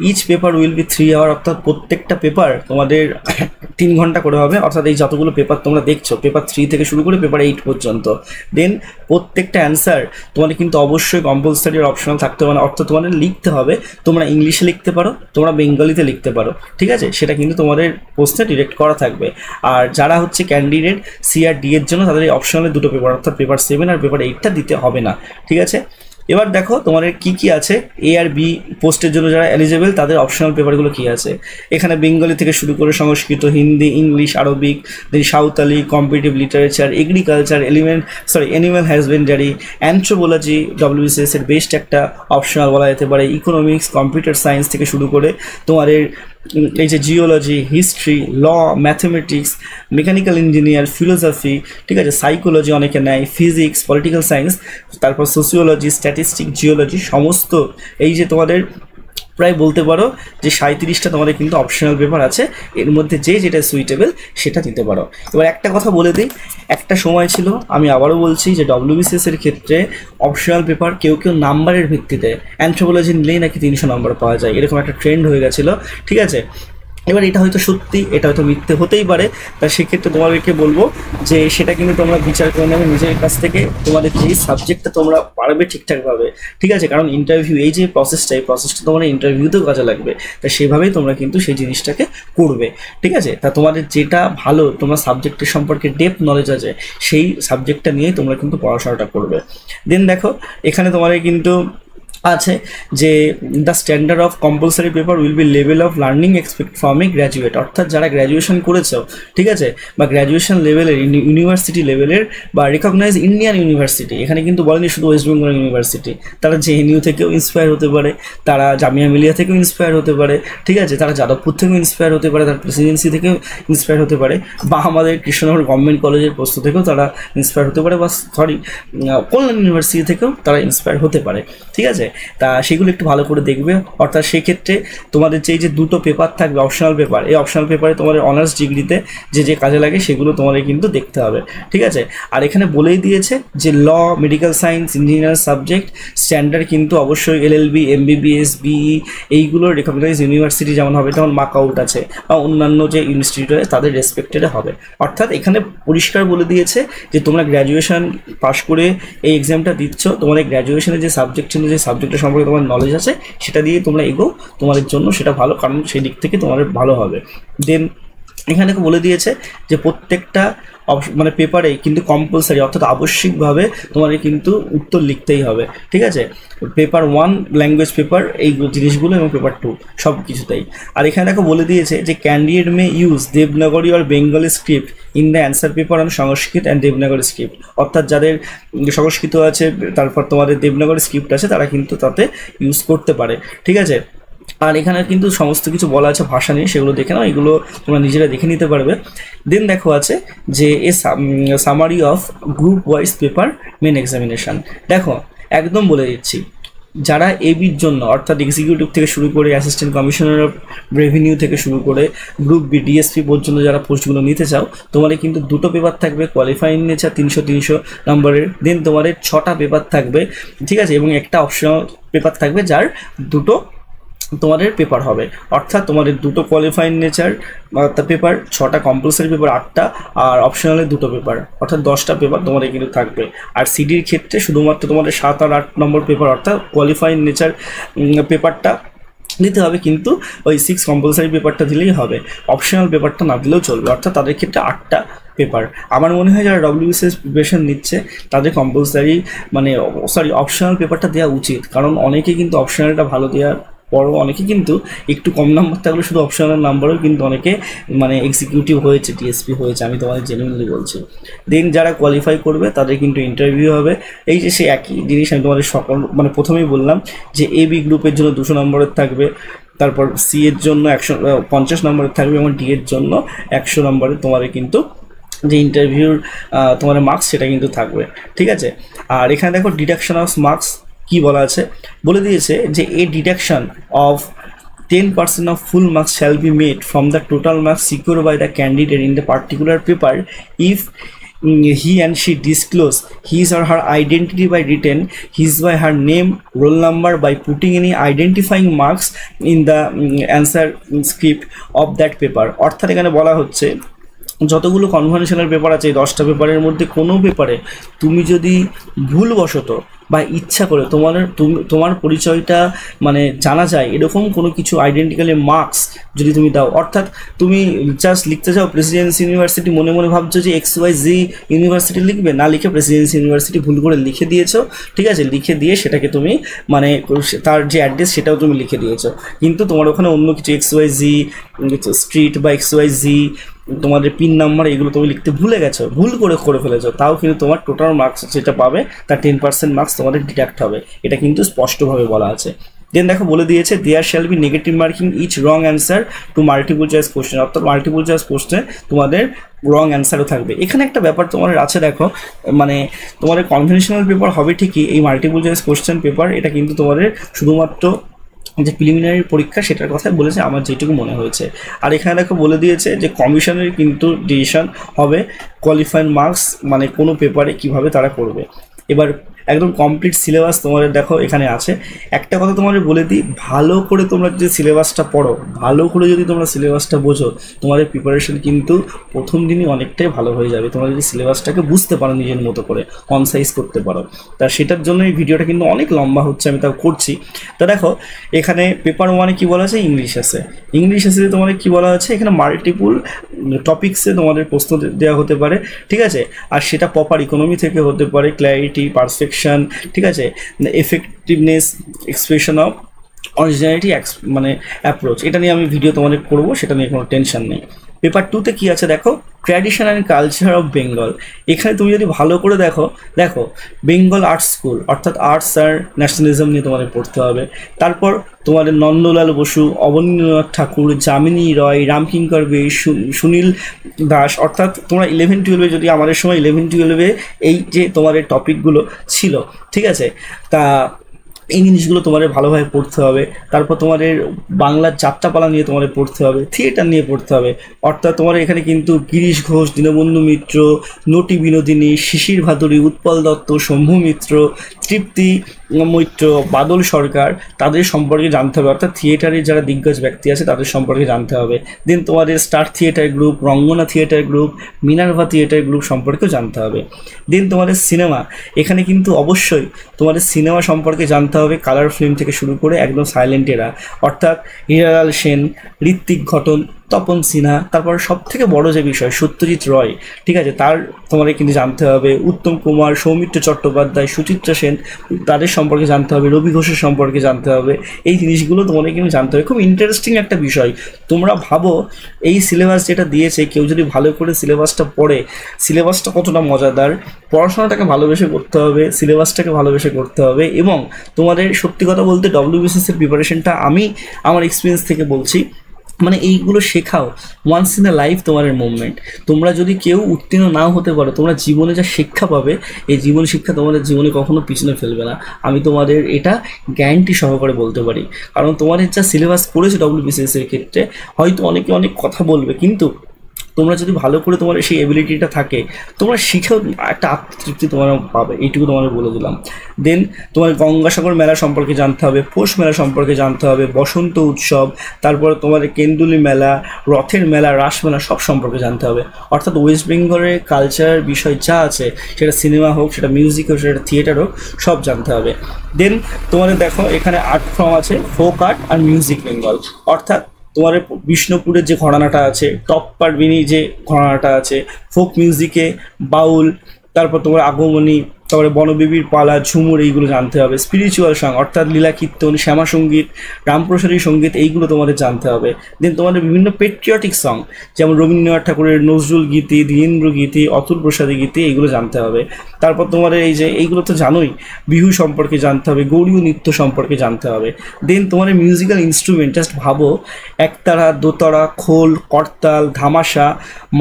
each paper will be 3 hour, অর্থাৎ প্রত্যেকটা পেপার তোমাদের 3 ঘন্টা করে হবে, অর্থাৎ এই যতগুলো পেপার তোমরা দেখছো পেপার 3 থেকে শুরু করে পেপার 8 পর্যন্ত। দেন প্রত্যেকটা অ্যান্সার তোমাদের কিন্তু অবশ্যই কম্পালসারি আর অপশনাল থাকতে হবে, অর্থাৎ তোমাদের লিখতে হবে, তোমরা ইংলিশে লিখতে পারো, তোমরা বেঙ্গলিতে লিখতে পারো, ঠিক আছে? সেটা কিন্তু তোমাদের প্রশ্নে ডিরেক্ট করা থাকবে। আর যারা হচ্ছে ক্যান্ডিডেট সি আর ডি এর জন্য তাদের এই অপশনালে দুটো পেপার অর্থাৎ পেপার 7 আর পেপার 8টা দিতে হবে না, ঠিক আছে? এবার দেখো তোমাদের কি কি আছে, এ আর বি পোস্টের জন্য যারা এলিজেবল তাদের অপশনাল পেপারগুলো কি আছে। এখানে বেঙ্গলি থেকে শুরু করে Sanskrit, Hindi, English, Arabic, then Santali, competitive literature, agriculture, animal husbandry, anthropology WBCS এর বেস্ট একটা অপশনাল বলা যেতে পারে, ইকোনমিক্স, কম্পিউটার সায়েন্স থেকে শুরু করে তোমাদের এই যে জিওলজি, হিস্ট্রি, ল, ম্যাথমেটিক্স, মেকানিক্যাল ইঞ্জিনিয়ার, ফিলোসফি, ঠিক আছে, সাইকোলজি অনেকে নেয়, ফিজিক্স, পলিটিক্যাল সায়েন্স, তারপর সোসিওলজি, স্ট্যাটিস্টিক, জিওলজি, সমস্ত এই যে তোমাদের প্রায় বলতে পারো যে 37টা তোমাদের কিন্তু অপশনাল পেপার আছে, এর মধ্যে যে যেটা সুইটেবল সেটা দিতে পারো। এবার একটা কথা বলে দিই, একটা সময় ছিল, আমি আবারও বলছি যে ডব্লিউবিসিএস এর ক্ষেত্রে অপশনাল পেপার কেউ নাম্বারের ভিত্তিতে, অ্যানথ্রোপোলজি নিলেই নাকি 300 নম্বর পাওয়া যায়, এরকম একটা ট্রেন্ড হয়ে গেছিলো, ঠিক আছে? এবার এটা হয়তো সত্যি, এটা হয়তো মিথ্যে হতেই পারে, তা সেক্ষেত্রে তোমাদেরকে বলবো যে সেটা কিন্তু তোমরা বিচার করে নেবে নিজের কাছ থেকে, তোমাদের যেই সাবজেক্টটা তোমরা পারবে ঠিকঠাকভাবে, ঠিক আছে? কারণ ইন্টারভিউ এই যে প্রসেসটা, এই প্রসেসটা তোমরা ইন্টারভিউতেও কাজে লাগবে, তা সেভাবেই তোমরা কিন্তু সেই জিনিসটাকে করবে, ঠিক আছে? তা তোমাদের যেটা ভালো, তোমরা সাবজেক্টের সম্পর্কে ডেপথ নলেজ আছে, সেই সাবজেক্টটা নিয়েই তোমরা কিন্তু পড়াশোনাটা করবে। দেন দেখো এখানে তোমাদের কিন্তু আছে যে the standard of compulsory paper will B level of learning expect from a graduate, অর্থাৎ যারা গ্র্যাজুয়েশন করেছো, ঠিক আছে, বা গ্র্যাজুয়েশন লেভেলের, ইউনিভার্সিটি লেভেলের বা রিকগনাইজ ইন্ডিয়ান ইউনিভার্সিটি, এখানে কিন্তু বলেনি শুধু ওয়েস্ট বেঙ্গল ইউনিভার্সিটি, তারা জেএনইউ থেকেও ইন্সপায়ার হতে পারে, তারা জামিয়া মিলিয়া থেকেও ইন্সপায়ার হতে পারে, ঠিক আছে, তারা যাদবপুর থেকেও ইন্সপায়ার হতে পারে, তার প্রেসিডেন্সি থেকেও ইন্সপায়ার হতে পারে, বা আমাদের কৃষ্ণনগর গভর্নমেন্ট কলেজের প্রস্তুত থেকেও তারা ইন্সপায়ার হতে পারে, বা কল্যাণ ইউনিভার্সিটি থেকেও তারা ইন্সপায়ার হতে পারে, ঠিক আছে? তা সেগুলো একটু ভালো করে দেখবে। অর্থাৎ সেক্ষেত্রে তোমাদের যে দুটো পেপার থাকবে অপশনাল পেপার, এই অপশনাল পেপারে তোমাদের অনার্স ডিগ্রিতে যে কাজে লাগে সেগুলো তোমাদের কিন্তু দেখতে হবে, ঠিক আছে? আর এখানে বলেই দিয়েছে যে law, medical science, engineer subject standard কিন্তু অবশ্যই এলএলবি, এমবিবিএস, বিই এইগুলোর রিকগনাইজ ইউনিভার্সিটি যেমন হবে, তেমন মাকআউট আছে বা অন্যান্য যে ইনস্টিটিউট আছে তাদের রেসপেক্টেডে হবে। অর্থাৎ এখানে পরিষ্কার বলে দিয়েছে যে তোমরা গ্র্যাজুয়েশন পাশ করে এই এক্সামটা দিচ্ছ, তোমাদের গ্র্যাজুয়েশনের যে সাবজেক্ট ছিল, যে সাবজেক্টের সম্পর্কে তোমার নলেজ আছে সেটা দিয়ে তোমরা এগো, তোমাদের জন্য সেটা ভালো, কারণ সেই দিক থেকে তোমাদের ভালো হবে। দেন এখানে বলে দিয়েছে যে প্রত্যেকটা মানে পেপারে কিন্তু কম্পালসারি অর্থাৎ আবশ্যিকভাবে তোমাদের কিন্তু উত্তর লিখতেই হবে, ঠিক আছে? পেপার 1 ল্যাঙ্গুয়েজ পেপার এই জিনিসগুলো এবং পেপার 2 সব কিছুতেই। আর এখানে বলে দিয়েছে যে ক্যান্ডিডেট মে ইউজ দেবনাগরী আর Bengali script in the answer paper on Sanskrit and Devanagari script, অর্থাৎ যাদের সংস্কৃত আছে তারপর তোমাদের দেবনাগরী স্ক্রিপ্ট আছে তারা কিন্তু তাতে ইউজ করতে পারে, ঠিক আছে? আর এখানে কিন্তু সমস্ত কিছু বলা আছে ভাষা নিয়ে, সেগুলো দেখে নাও, এগুলো তোমরা নিজেরা দেখে নিতে পারবে। দেন দেখো আছে যে a summary of group wise paper main examination. দেখো একদম বলে দিচ্ছি, যারা এবির জন্য অর্থাৎ এক্সিকিউটিভ থেকে শুরু করে অ্যাসিস্ট্যান্ট কমিশনার অফ রেভিনিউ থেকে শুরু করে গ্রুপ বি, ডিএসপি পর্যন্ত যারা পোস্টগুলো নিতে চাও, তোমাদের কিন্তু দুটো পেপার থাকবে কোয়ালিফাইং নেচার 300 নম্বরের। দেন তোমাদের 6টা পেপার থাকবে, ঠিক আছে, এবং একটা অপশনাল পেপার থাকবে যার দুটো তোমাদের পেপার হবে, অর্থাৎ তোমাদের দুটো কোয়ালিফাইং নেচার পেপার, 6টা কম্পালসারি পেপার 8টা, আর অপশনালে দুটো পেপার, অর্থাৎ 10টা পেপার তোমাদের কিন্তু থাকবে। আর সিডির ক্ষেত্রে শুধুমাত্র তোমাদের 7 আর 8 নম্বর পেপার অর্থাৎ কোয়ালিফাইং নেচার পেপারটা দিতে হবে, কিন্তু ওই 6 কম্পালসারি পেপারটা দিলেই হবে, অপশনাল পেপারটা না দিলেও চলবে, অর্থাৎ তাদের ক্ষেত্রে 8টা পেপার। আমার মনে হয় যারা ডব্লিউবিসিএস প্রিপারেশন নিচ্ছে তাদের কম্পালসারি অপশনাল পেপারটা দেওয়া উচিত, কারণ অনেকে কিন্তু অপশনালটা ভালো দেওয়ার পড়ো, অনেকে কিন্তু একটু কম নাম্বার থাকলে শুধু অপশনাল নাম্বারও কিন্তু অনেকে মানে এক্সিকিউটিভ হয়েছে, টিএসপি হয়েছে, আমি তোমাদের জেনুইনলি বলছি। দেন যারা কোয়ালিফাই করবে তাদের কিন্তু ইন্টারভিউ হবে। এই যে সে একই জিনিস আমি তোমাদের সকল মানে প্রথমেই বললাম যে এ বি গ্রুপের জন্য 200 নম্বরের থাকবে, তারপর সি এর জন্য 150 নম্বরের থাকবে, এবং ডি এর জন্য 100 নম্বরের তোমাদের কিন্তু যে ইন্টারভিউর তোমার মার্কস সেটা কিন্তু থাকবে, ঠিক আছে। আর এখানে দেখো ডিডাকশন অফ মার্কস কি বলা আছে, বলে দিয়েছে যে এ deduction of 10% of full marks shall be made from the total marks secured by the candidate in the particular paper if he and she disclose his or her identity by written, his by her name, roll number by putting any identifying marks in the answer script of that paper। অর্থাৎ এখানে বলা হচ্ছে যতগুলো conventional paper আছে এই 10টা পেপারের মধ্যে কোনো পেপারে তুমি যদি ভুলবশত বা ইচ্ছা করে তোমার পরিচয়টা মানে জানা যায় এরকম কোনো কিছু আইডেন্টিক্যালি মার্কস যদি তুমি দাও, অর্থাৎ তুমি জাস্ট লিখতে চাও প্রেসিডেন্সি ইউনিভার্সিটি, মনে মনে ভাবছো যে XYZ ইউনিভার্সিটি লিখবে, না লিখে প্রেসিডেন্সি ইউনিভার্সিটি ভুল করে লিখে দিয়েছো, ঠিক আছে, লিখে দিয়ে সেটাকে তুমি মানে তার যে অ্যাড্রেস সেটাও তুমি লিখে দিয়েছো, কিন্তু তোমার ওখানে অন্য কিছু XYZ স্ট্রিট বা XYZ তোমাদের পিন নাম্বার এগুলো তুমি লিখতে ভুলে গেছো, ভুল করে ফেলেছো, তাও কিন্তু তোমার টোটাল মার্কস যেটা পাবে তার 10% মার্কস তোমাদের ডিডাক্ট হবে, এটা কিন্তু স্পষ্টভাবে বলা আছে। দেন দেখো বলে দিয়েছে there shall be negative marking each wrong answer to multiple choice question, অর্থাৎ মাল্টিপল চয়েস কোশ্চেনে তোমাদের রং অ্যান্সারও থাকবে। এখানে একটা ব্যাপার তোমাদের আছে, দেখো মানে তোমাদের কনভেনশনাল পেপার হবে ঠিকই, এই মাল্টিপল চয়েস কোশ্চেন পেপার এটা কিন্তু তোমাদের শুধুমাত্র যে প্রিলিমিনারি পরীক্ষা সেটার কথা বলেছে আমার যেটুকু মনে হয়েছে। আর এখানে দেখো বলে দিয়েছে যে কমিশনের কিন্তু ডিসিশন হবে কোয়ালিফাইড মার্কস মানে কোনো পেপারে কিভাবে তারা করবে। এবার একদম কমপ্লিট সিলেবাস তোমাদের দেখো এখানে আছে। একটা কথা তোমাদের বলে দিই, ভালো করে তোমরা যদি সিলেবাসটা পড়ো, ভালো করে যদি তোমরা সিলেবাসটা বোঝো, তোমাদের প্রিপারেশন কিন্তু প্রথম দিনই অনেকটাই ভালো হয়ে যাবে, তোমরা যদি সিলেবাসটাকে বুঝতে পারো, নিজের মতো করে কনসাইজ করতে পারো। তা সেটার জন্য এই ভিডিওটা কিন্তু অনেক লম্বা হচ্ছে, আমি তাও করছি। তা দেখো এখানে পেপার 1-এ কী বলা আছে, ইংলিশ আছে। ইংলিশ এসে তোমাদের কী বলা আছে, এখানে মাল্টিপুল টপিক্সে তোমাদের প্রশ্ন দেওয়া হতে পারে, ঠিক আছে, আর সেটা প্রপার ইকোনমি থেকে হতে পারে, ক্ল্যারিটি, পারফেকশন, ঠিক আছে, এফেক্টিভনেস, এক্সপ্রেশন অফ অরিজিনালিটি মানে অ্যাপ্রোচ, এটা নিয়ে আমি ভিডিও তোমাদের করবো, সেটা নিয়ে কোনো টেনশন নেই। পেপার 2-তে কী আছে দেখো, tradition and culture of Bengal. এখানে তুমি যদি ভালো করে দেখো বেঙ্গল আর্টস স্কুল, অর্থাৎ আর্টস আর ন্যাশনালিজম নিয়ে তোমাদের পড়তে হবে। তারপর তোমাদের নন্দলাল বসু, অবনীন্দ্রনাথ ঠাকুর, যামিনী রয়, রামকিঙ্কর বে, সুনীল দাস, অর্থাৎ তোমরা 11-12 যদি আমাদের সময় 11-12 এই যে তোমাদের টপিকগুলো ছিল, ঠিক আছে, তা এই জিনিসগুলো তোমাদের ভালোভাবে পড়তে হবে। তারপর তোমাদের বাংলার যাত্রাপালা নিয়ে তোমাদের পড়তে হবে, থিয়েটার নিয়ে পড়তে হবে, অর্থাৎ তোমার এখানে কিন্তু গিরিশ ঘোষ, দীনবন্ধু মিত্র, নটি বিনোদিনী, শিশির ভাদুরী, উৎপল দত্ত, শম্ভু মিত্র, তৃপ্তি মৈত্র, বাদল সরকার, তাদের সম্পর্কে জানতে হবে, অর্থাৎ থিয়েটারের যারা দিগ্গজ ব্যক্তি আছে তাদের সম্পর্কে জানতে হবে। দেন তোমাদের star theatre group, Rangana theatre group, Minerva theatre group সম্পর্কেও জানতে হবে। দেন তোমাদের সিনেমা, এখানে কিন্তু অবশ্যই তোমাদের সিনেমা সম্পর্কে জানতে হবে, কালার ফিল্ম থেকে শুরু করে একদম সাইলেন্ট এরা, অর্থাৎ হীরালাল সেন, ঋত্বিক ঘটন, তপন সিনহা, তারপর সব থেকে বড় যে বিষয় সত্যজিৎ রয়, ঠিক আছে, তার তোমাদের কিন্তু জানতে হবে, উত্তম কুমার, সৌমিত্র চট্টোপাধ্যায়, সুচিত্রা সেন, তাদের সম্পর্কে জানতে হবে, রবি ঘোষের সম্পর্কে জানতে হবে। এই জিনিসগুলো তোমাদের কিন্তু জানতে হবে, খুব ইন্টারেস্টিং একটা বিষয়। তোমরা ভাবো এই সিলেবাস যেটা দিয়েছে, কেউ যদি ভালো করে সিলেবাসটা পড়ে, সিলেবাসটা কতটা মজাদার, পড়াশোনাটাকে ভালোবেসে করতে হবে, সিলেবাসটাকে ভালোবেসে করতে হবে। এবং তোমাদের সত্যি কথা বলতে WBCSর প্রিপারেশনটা আমি আমার এক্সপিরিয়েন্স থেকে বলছি, মানে এইগুলো শেখাও, ওয়ান্স ইন আ লাইফ তোমাদের মুভমেন্ট। তোমরা যদি কেউ উত্তীর্ণ নাও হতে পারো, তোমরা জীবনে যা শিক্ষা পাবে, এই জীবন শিক্ষা তোমাদের জীবনে কখনো পিছনে ফেলবে না, আমি তোমাদের এটা গ্যারান্টি সহকারে বলতে পারি। কারণ তোমাদের যা সিলেবাস করেছে WBCSর ক্ষেত্রে, হয়তো অনেকে অনেক কথা বলবে, কিন্তু তোমরা যদি ভালো করে তোমার সেই এবিলিটিটা থাকে, তোমরা শিখেও একটা আত্মতৃপ্তি তোমরা পাবে, এইটুকু তোমাদের বলে দিলাম। দেন তোমার গঙ্গাসাগর মেলা সম্পর্কে জানতে হবে, পৌষ মেলা সম্পর্কে জানতে হবে, বসন্ত উৎসব, তারপরে তোমাদের কেন্দুলি মেলা, রথের মেলা, রাস মেলা, সব সম্পর্কে জানতে হবে। অর্থাৎ ওয়েস্ট বেঙ্গলের কালচার বিষয় যা আছে, সেটা সিনেমা হোক, সেটা মিউজিক হোক, সেটা থিয়েটার হোক, সব জানতে হবে। দেন তোমাদের দেখো এখানে আর্ট ফর্ম আছে, ফোক আর্ট আর মিউজিক বেঙ্গল, অর্থাৎ তোমার বিষ্ণুপুরের যে ঘরানাটা আছে, টপ পারবিনী যে ঘরানাটা আছে, ফোক মিউজিকে বাউল, তারপর তোমার আগমনী, তারপরে বনবিবির পালা, ঝুমুর, এইগুলো জানতে হবে। স্পিরিচুয়াল সং অর্থাৎ লীলা কীর্তন, শ্যামা সঙ্গীত, রামপ্রসাদী সঙ্গীত, এইগুলো তোমাদের জানতে হবে। দেন তোমাদের বিভিন্ন পেট্রিয়টিক সং যেমন রবীন্দ্রনাথ ঠাকুরের নজরুল গীতি, ধীরেন্দ্র গীতি, অতুল প্রসাদী গীতি, এইগুলো জানতে হবে। তারপর তোমাদের এই যে এইগুলো তো জানোই, বিহু সম্পর্কে জানতে হবে, গৌড়ীয় নৃত্য সম্পর্কে জানতে হবে। দেন তোমাদের মিউজিক্যাল ইনস্ট্রুমেন্ট জাস্ট ভাবো, একতারা, দোতারা, খোল, করতাল, ধামাশা,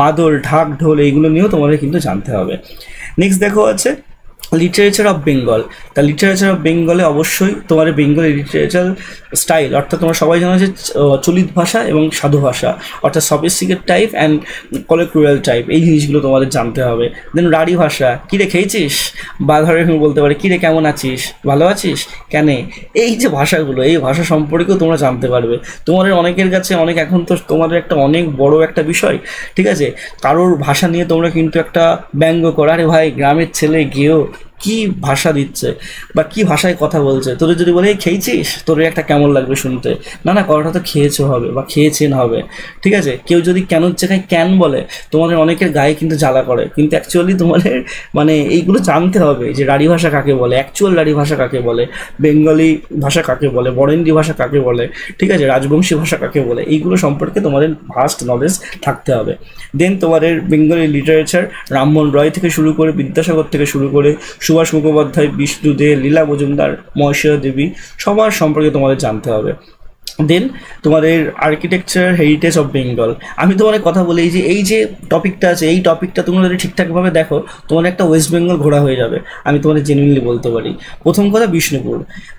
মাদল, ঢাক, ঢোল, এইগুলো নিয়েও তোমাদের কিন্তু জানতে হবে। নেক্সট দেখো আছে লিটারেচার অফ বেঙ্গল। তা লিটারেচার অফ বেঙ্গলে অবশ্যই তোমার বেঙ্গলি লিটারেচার স্টাইল অর্থাৎ তোমরা সবাই জানো যে চলিত ভাষা এবং সাধু ভাষা অর্থাৎ সফিস্টিকেট টাইপ অ্যান্ড কলেক্টুরাল টাইপ, এই জিনিসগুলো তোমাদের জানতে হবে। দেন রাঢ়ী ভাষা, কিরে খেয়েছিস, বা ধরে বলতে পারে কিরে কেমন আছিস, ভালো আছিস, কেন, এই যে ভাষাগুলো, এই ভাষা সম্পর্কেও তোমরা জানতে পারবে। তোমাদের অনেকের কাছে অনেক এখন তো তোমাদের একটা অনেক বড় একটা বিষয়, ঠিক আছে, কারোর ভাষা নিয়ে তোমরা কিন্তু একটা ব্যঙ্গ করো, আরে ভাই গ্রামের ছেলে গিয়েও কি ভাষা দিচ্ছে বা কি ভাষায় কথা বলছে, তোদের যদি বলে খেয়েছিস, তোর একটা কেমন লাগবে শুনতে, না না কথাটা তো খেয়েছো হবে বা খেয়েছেন হবে, ঠিক আছে। কেউ যদি কেনর জায়গায় ক্যান বলে, তোমাদের অনেকের গায়ে কিন্তু জ্বালা করে, কিন্তু অ্যাকচুয়ালি তোমাদের মানে এইগুলো জানতে হবে যে রাঢ়ী ভাষা কাকে বলে, অ্যাকচুয়াল রাঢ়ী ভাষা কাকে বলে, বেঙ্গলি ভাষা কাকে বলে, বরেন্দ্রী ভাষা কাকে বলে, ঠিক আছে, রাজবংশী ভাষা কাকে বলে, এইগুলো সম্পর্কে তোমাদের ভাস্ট নলেজ থাকতে হবে। দেন তোমাদের বেঙ্গলি লিটারেচার রামমোহন রয় থেকে শুরু করে, বিদ্যাসাগর থেকে শুরু করে, সুভাষ মুখোপাধ্যায়, বিষ্ণু দে, লীলা মজুমদার, মহেশ্বর দেবী, সবার সম্পর্কে তোমাদের জানতে হবে। দেন তোমাদের আর্কিটেকচার হেরিটেজ অফ বেঙ্গল। আমি তোমাদের কথা বলি যে এই যে টপিকটা আছে, এই টপিকটা তোমরা যদি ঠিকঠাকভাবে দেখো, তোমাদের একটা ওয়েস্ট বেঙ্গল ঘোরা হয়ে যাবে, আমি তোমাদের জেনুইনলি বলতে পারি। প্রথম কথা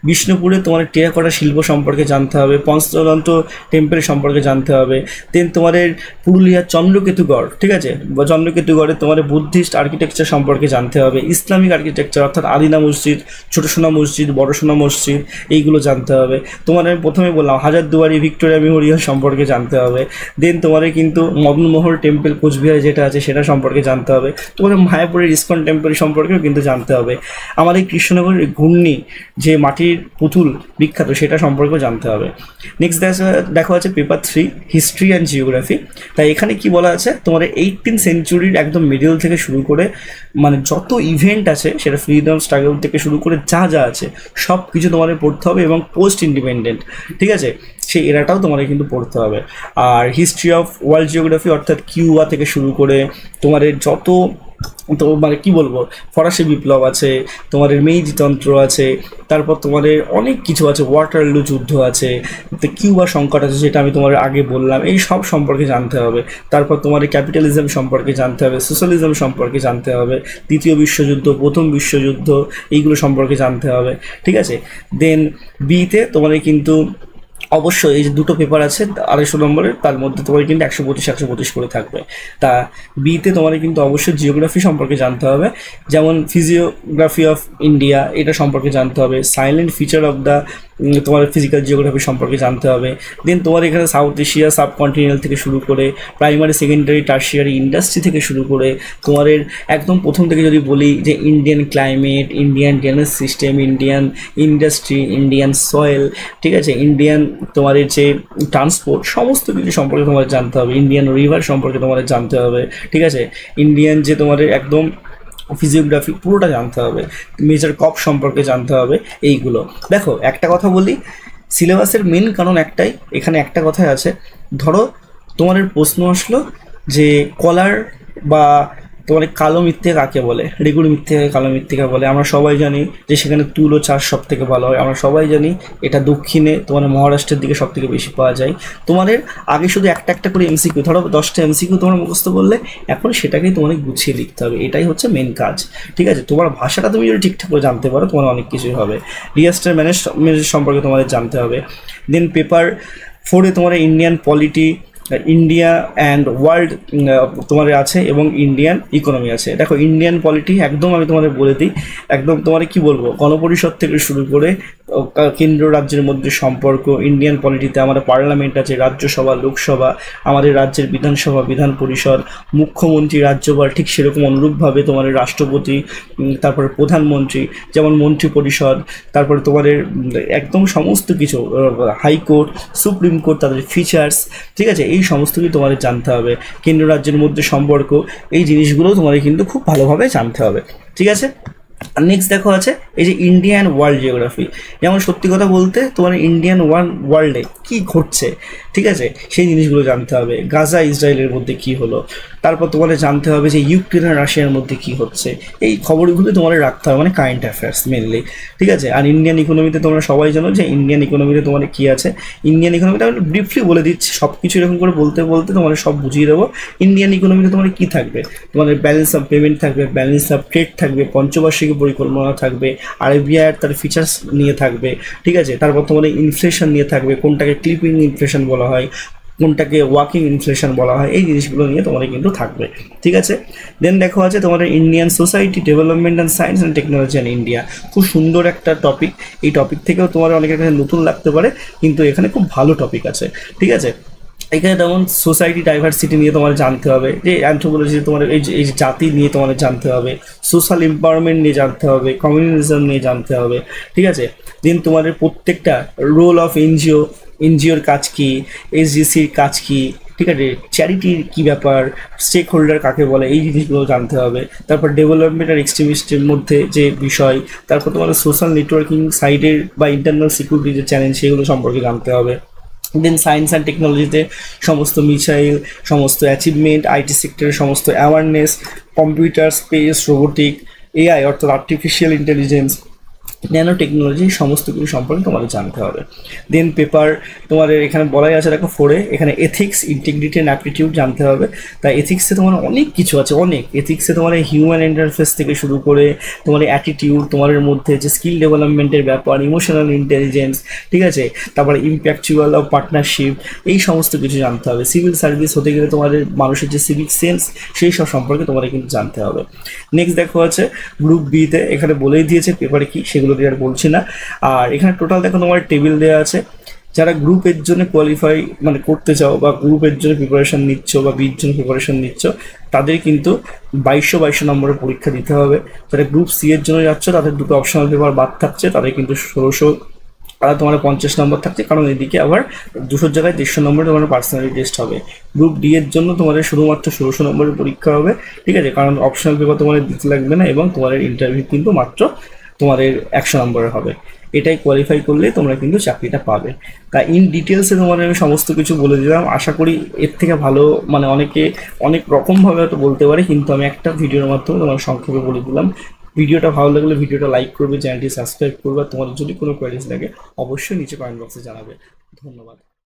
বিষ্ণুপুরে তোমাদের টেরাকোটা শিল্প সম্পর্কে জানতে হবে, পঞ্চতন্ত্র টেম্পল সম্পর্কে জানতে হবে। দেন তোমাদের পুরুলিয়ার চন্দ্রকেতুগড়, ঠিক আছে, বা চন্দ্রকেতুগড়ে তোমাদের বুদ্ধিস্ট আর্কিটেকচার সম্পর্কে জানতে হবে, ইসলামিক আর্কিটেকচার অর্থাৎ আদিনা মসজিদ, ছোটো সোনা মসজিদ, বড় সোনা মসজিদ, এইগুলো জানতে হবে। তোমাদের প্রথমে বললাম হাজারদুয়ারি, ভিক্টোরিয়া মেমোরিয়াল সম্পর্কে জানতে হবে। দেন তোমাদের কিন্তু মদনমোহন টেম্পল কোচবিহার যেটা আছে সেটা সম্পর্কে জানতে হবে। তোমাদের মায়াপুরের ইস্কন টেম্পল সম্পর্কেও কিন্তু জানতে হবে। আমাদের কৃষ্ণনগরের ঘূর্ণি যে মাটির পুতুল বিখ্যাত, সেটা সম্পর্কেও জানতে হবে। নেক্সট দেখো আছে পেপার 3 হিস্ট্রি অ্যান্ড জিওগ্রাফি। তাই এখানে কি বলা আছে, তোমাদের 18th সেঞ্চুরির একদম মিডল থেকে শুরু করে মানে যত ইভেন্ট আছে, সেটা ফ্রিডম স্ট্রাগল থেকে শুরু করে যা যা আছে সব কিছু তোমাদের পড়তে হবে, এবং পোস্ট ইন্ডিপেন্ডেন্ট, ঠিক আছে, সেই এরাটাও তোমাদের কিন্তু পড়তে হবে। আর হিস্ট্রি অফ ওয়ার্ল্ড জিওগ্রাফি অর্থাৎ কিউবা থেকে শুরু করে তোমাদের যত তো মানে কী বলবো, ফরাসি বিপ্লব আছে, তোমাদের মেইজি তন্ত্র আছে, তারপর তোমাদের অনেক কিছু আছে, ওয়াটারলু যুদ্ধ আছে, তো কিউবা সংকট আছে যেটা আমি তোমাদের আগে বললাম, এই সব সম্পর্কে জানতে হবে। তারপর তোমাদের ক্যাপিটালিজম সম্পর্কে জানতে হবে, সোশ্যালিজম সম্পর্কে জানতে হবে, দ্বিতীয় বিশ্বযুদ্ধ, প্রথম বিশ্বযুদ্ধ, এইগুলো সম্পর্কে জানতে হবে, ঠিক আছে। দেন বিতে তোমাদের কিন্তু অবশ্যই এই যে দুটো পেপার আছে 250 নম্বরের, তার মধ্যে তোমার কিন্তু 125 করে থাকবে। তা বিতে তোমার কিন্তু অবশ্যই জিওগ্রাফি সম্পর্কে জানতে হবে, যেমন ফিজিওগ্রাফি অফ ইন্ডিয়া, এটা সম্পর্কে জানতে হবে। সাইলেন্ট ফিচার অফ দ্য তোমার ফিজিক্যাল জিওগ্রাফি সম্পর্কে জানতে হবে। দেন তোমার এখানে সাউথ এশিয়া, সাবকন্টিনেন্টাল থেকে শুরু করে প্রাইমারি, সেকেন্ডারি, টার্সিয়ারি, ইন্ডাস্ট্রি থেকে শুরু করে তোমাদের একদম প্রথম থেকে যদি বলি যে Indian climate, Indian drainage system, Indian industry, Indian soil, ঠিক আছে, ইন্ডিয়ান তোমাদের যে ট্রান্সপোর্ট, সমস্ত কিছু সম্পর্কে তোমাদের জানতে হবে। ইন্ডিয়ান রিভার সম্পর্কে তোমাদের জানতে হবে, ঠিক আছে, ইন্ডিয়ান যে তোমাদের একদম ফিজিওগ্রাফি পুরোটা জানতে হবে, মেজর কপ সম্পর্কে জানতে হবে। এইগুলো দেখো, একটা কথা বলি, সিলেবাসের মেন কারণ একটাই, এখানে একটা কথাই আছে, ধরো তোমাদের প্রশ্ন আসলো যে কলার বা তোমার কালো মৃত্তিকা কাকে বলে, রেগুড়ি মৃত্তিকাকে কালো মৃত্তিকা বলে। আমরা সবাই জানি যে সেখানে তুলো চাষ সব থেকে ভালো হয়, আমরা সবাই জানি এটা দক্ষিণে তোমার মহারাষ্ট্রের দিকে সব থেকে বেশি পাওয়া যায়। তোমাদের আগে শুধু একটা একটা করে এমসিকিউ, ধরো 10টা এমসিকিউ তোমার মুখস্থ করলে, এখন সেটাকেই তোমাকে গুছিয়ে লিখতে হবে, এটাই হচ্ছে মেন কাজ, ঠিক আছে। তোমার ভাষাটা তুমি যদি ঠিকঠাক করে জানতে পারো, তোমার অনেক কিছুই হবে। ডিজাস্টার ম্যানেজমেন্ট সম্পর্কে তোমাদের জানতে হবে। দেন পেপার 4 তোমার Indian polity, India and world তোমার আছে, এবং ইন্ডিয়ান ইকোনমি আছে। দেখো ইন্ডিয়ান পলিটি একদম আমি তোমাদের বলে দিই, একদম তোমার কি বলবো, গণপরিষদ থেকে শুরু করে কেন্দ্র রাজ্যের মধ্যে সম্পর্ক। ইন্ডিয়ান পলিটিতে আমাদের পার্লামেন্ট আছে, রাজ্যসভা, লোকসভা, আমাদের রাজ্যের বিধানসভা, বিধান পরিষদ, মুখ্যমন্ত্রী, রাজ্যপাল, ঠিক সেরকম অনুরূপভাবে তোমাদের রাষ্ট্রপতি, তারপরে প্রধানমন্ত্রী, যেমন মন্ত্রী পরিষদ, তারপরে তোমাদের একদম সমস্ত কিছু, হাইকোর্ট, সুপ্রিম কোর্ট, তাদের ফিচার্স, ঠিক আছে, এই সমস্ত কিছু তোমাদের জানতে হবে। কেন্দ্র রাজ্যের মধ্যে সম্পর্ক, এই জিনিসগুলো তোমাদের কিন্তু খুব ভালোভাবে জানতে হবে, ঠিক আছে। আর নেক্সট দেখো আছে এই যে ইন্ডিয়ান ওয়ার্ল্ড জিওগ্রাফি, যেমন সত্যি কথা বলতে তোমার ইন্ডিয়ান ওয়ার্ল্ডে কী ঘটছে, ঠিক আছে, সেই জিনিসগুলো জানতে হবে। গাজা ইসরায়েলের মধ্যে কী হলো, তারপর তোমাদের জানতে হবে যে ইউক্রেন আর রাশিয়ার মধ্যে কী হচ্ছে, এই খবরগুলো তোমাদের রাখতে হবে, মানে কারেন্ট অ্যাফেয়ার্স মেনলি, ঠিক আছে। আর ইন্ডিয়ান ইকোনমিতে তোমরা সবাই জানো যে ইন্ডিয়ান ইকোনমিতে তোমাদের কী আছে। ইন্ডিয়ান ইকোনমিতে আমি ব্রিফলি বলে দিচ্ছি, সব কিছু এরকম করে বলতে বলতে তোমাদের সব বুঝিয়ে দেবো। ইন্ডিয়ান ইকোনমিতে তোমাদের কী থাকবে, তোমাদের ব্যালেন্স অফ পেমেন্ট থাকবে, ব্যালেন্স অফ ট্রেড থাকবে, পঞ্চবার্ষিকী পরিকল্পনা থাকবে, আরবিআই তার ফিচার্স নিয়ে থাকবে, ঠিক আছে। তারপর তোমাদের ইনফ্লেশন নিয়ে থাকবে, কোনটাকে ক্লিপিং ইনফ্লেশন বলা হয়, কোনটাকে ওয়াকিং ইনফ্লেশন বলা হয়, এই জিনিসগুলো নিয়ে তোমাদের কিন্তু থাকবে, ঠিক আছে। দেন দেখো আছে তোমাদের Indian society development and science and technology and India, খুব সুন্দর একটা টপিক। এই টপিক থেকেও তোমার অনেকের কাছে নতুন লাগতে পারে, কিন্তু এখানে খুব ভালো টপিক আছে, ঠিক আছে। এখানে যেমন সোসাইটি ডাইভার্সিটি নিয়ে তোমার জানতে হবে, যে অ্যান্থ্রোপোলজি তোমার এই যে জাতি নিয়ে তোমাদের জানতে হবে, সোশ্যাল এম্পাওয়ারমেন্ট নিয়ে জানতে হবে, কমিউনিজম নিয়ে জানতে হবে, ঠিক আছে। দেন তোমাদের প্রত্যেকটা রোল অফ এনজিওর কাজ কী, এসজিসির কাজ কী, ঠিক আছে, চ্যারিটির কী ব্যাপার, স্টেক হোল্ডার কাকে বলে, এই জিনিসগুলো জানতে হবে। তারপর ডেভেলপমেন্ট আর এক্সট্রিমিস্টের মধ্যে যে বিষয়, তারপর তোমাদের সোশ্যাল নেটওয়ার্কিং সাইডের বা ইন্টারনাল সিকিউরিটি যে চ্যালেঞ্জ, সেগুলো সম্পর্কে জানতে হবে। দেন সায়েন্স অ্যান্ড টেকনোলজিতে সমস্ত মিসাইল, সমস্ত অ্যাচিভমেন্ট, আইটি সেক্টরের সমস্ত awareness, computer, space, robotic, AI অর্থাৎ আর্টিফিশিয়াল ইন্টেলিজেন্স, ন্যানো টেকনোলজি, সমস্ত কিছু সম্পর্কে তোমাদের জানতে হবে। দেন পেপার তোমাদের এখানে বলাই আছে দেখো 4 এখানে এথিক্স, ইন্টিগ্রিটি অ্যান্ড অ্যাপটিটিউড জানতে হবে। তাই এথিক্সে তোমার অনেক কিছু আছে, অনেক এথিক্সে তোমার হিউম্যান ইন্টারফেস থেকে শুরু করে তোমার অ্যাটিটিউড, তোমাদের মধ্যে যে স্কিল ডেভেলপমেন্টের ব্যাপার, ইমোশনাল ইন্টেলিজেন্স, ঠিক আছে, তারপরে ইম্প্যাকচুয়াল অফ পার্টনারশিপ, এই সমস্ত কিছু জানতে হবে। সিভিল সার্ভিস হতে গেলে তোমাদের মানুষের যে সিভিক সেন্স, সেই সব সম্পর্কে তোমাদের কিন্তু জানতে হবে। নেক্সট দেখো আছে গ্রুপ বিতে, এখানে বলেই দিয়েছে পেপারে কি, সেগুলো দিয়ে আর বলছি না। আর এখানে টোটাল দেখো তোমার টেবিল দেওয়া আছে, যারা গ্রুপের জন্য কোয়ালিফাই মানে করতে চাও বা গ্রুপের জন্য প্রিপারেশন নিচ্ছ বা বির জন্য প্রিপারেশন নিচ্ছ, তাদের কিন্তু 2200 নম্বরের পরীক্ষা দিতে হবে। যারা গ্রুপ সি এর জন্য যাচ্ছ, তাদের দুটো অপশনাল পেপার বাদ থাকছে, তাদের কিন্তু 1600 আর তোমার 50 নম্বর থাকছে, কারণ এদিকে আবার 200 জায়গায় 150 নম্বরে তোমার পার্সোনালিটি টেস্ট হবে। গ্রুপ ডি এর জন্য তোমাদের শুধুমাত্র 1600 নম্বরের পরীক্ষা হবে, ঠিক আছে, কারণ অপশনাল পেপার তোমাদের দিতে লাগবে না, এবং তোমাদের ইন্টারভিউ কিন্তু মাত্র তোমাদের 100 নম্বরের হবে। এটাই কোয়ালিফাই করলে তোমরা কিন্তু চাকরিটা পাবে। তাই ইন ডিটেলসে তোমাদের আমি সমস্ত কিছু বলে দিলাম। আশা করি এর থেকে ভালো মানে অনেকে অনেক রকমভাবে হয়তো বলতে পারে, কিন্তু আমি একটা ভিডিওর মাধ্যমে তোমার সংক্ষেপে বলে দিলাম। ভিডিওটা ভালো লাগলে ভিডিওটা লাইক করবে, চ্যানেলটি সাবস্ক্রাইব করবে। তোমাদের যদি কোনো কোয়ারিজ লাগে অবশ্যই নিচে কমেন্ট বক্সে জানাবে। ধন্যবাদ।